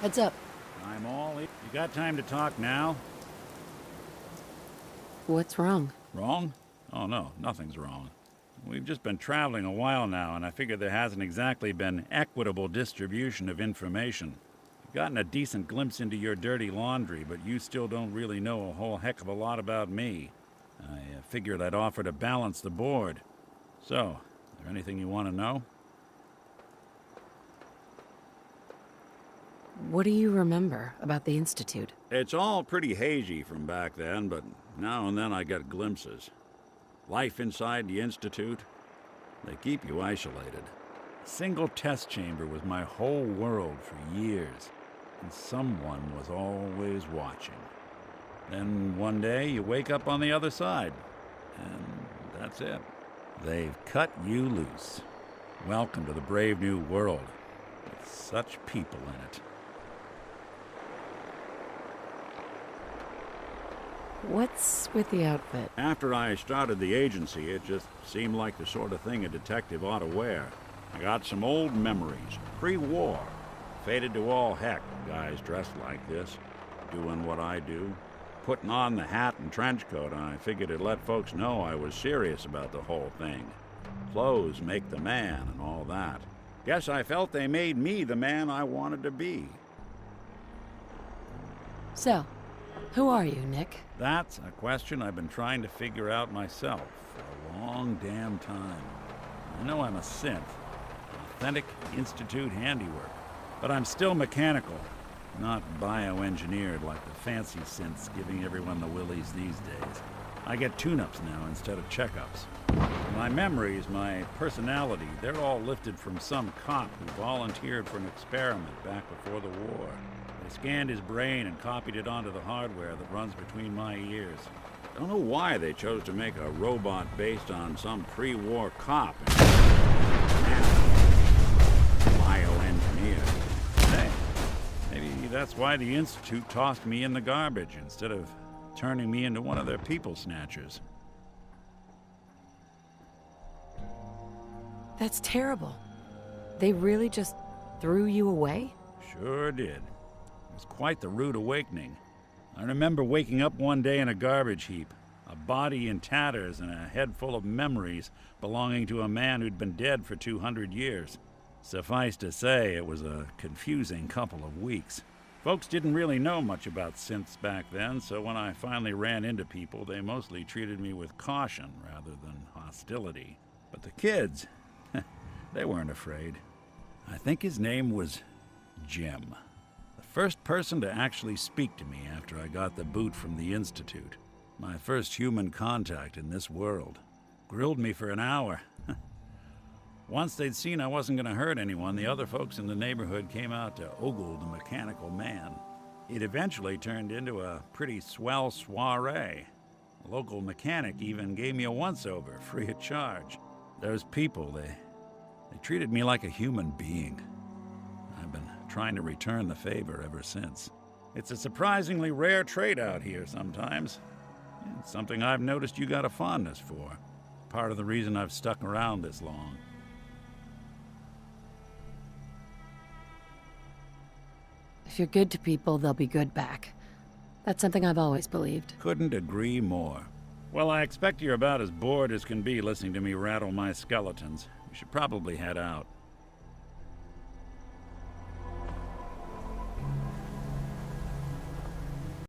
Heads up. I'm all in. You got time to talk now? What's wrong? Wrong? Oh no, nothing's wrong. We've just been traveling a while now, and I figure there hasn't exactly been equitable distribution of information. I've gotten a decent glimpse into your dirty laundry, but you still don't really know a whole heck of a lot about me. I figured I'd offer to balance the board. So, is there anything you want to know? What do you remember about the Institute? It's all pretty hazy from back then, but now and then I get glimpses. Life inside the Institute, they keep you isolated. A single test chamber was my whole world for years, and someone was always watching. Then one day you wake up on the other side, and that's it. They've cut you loose. Welcome to the brave new world, with such people in it. What's with the outfit? After I started the agency, it just seemed like the sort of thing a detective ought to wear. I got some old memories, pre-war. Faded to all heck, guys dressed like this, doing what I do. Putting on the hat and trench coat, I figured it'd let folks know I was serious about the whole thing. Clothes make the man and all that. Guess I felt they made me the man I wanted to be. So, who are you, Nick? That's a question I've been trying to figure out myself for a long damn time. I know I'm a synth, authentic Institute handiwork, but I'm still mechanical, not bioengineered like the fancy synths giving everyone the willies these days. I get tune-ups now instead of checkups. My memories, my personality, they're all lifted from some cop who volunteered for an experiment back before the war. They scanned his brain and copied it onto the hardware that runs between my ears. Don't know why they chose to make a robot based on some pre-war cop. Bioengineered. Hey, maybe that's why the Institute tossed me in the garbage instead of turning me into one of their people snatchers. That's terrible. They really just threw you away? Sure did. It was quite the rude awakening. I remember waking up one day in a garbage heap, a body in tatters and a head full of memories belonging to a man who'd been dead for 200 years. Suffice to say, it was a confusing couple of weeks. Folks didn't really know much about synths back then, so when I finally ran into people, they mostly treated me with caution rather than hostility. But the kids, they weren't afraid. I think his name was Jim. The first person to actually speak to me after I got the boot from the Institute. My first human contact in this world. Grilled me for an hour. Once they'd seen I wasn't going to hurt anyone, the other folks in the neighborhood came out to ogle the mechanical man. It eventually turned into a pretty swell soiree. A local mechanic even gave me a once-over, free of charge. Those people, they treated me like a human being. I've been trying to return the favor ever since. It's a surprisingly rare trait out here sometimes. It's something I've noticed you got a fondness for. Part of the reason I've stuck around this long. If you're good to people, they'll be good back. That's something I've always believed. Couldn't agree more. Well, I expect you're about as bored as can be listening to me rattle my skeletons. We should probably head out.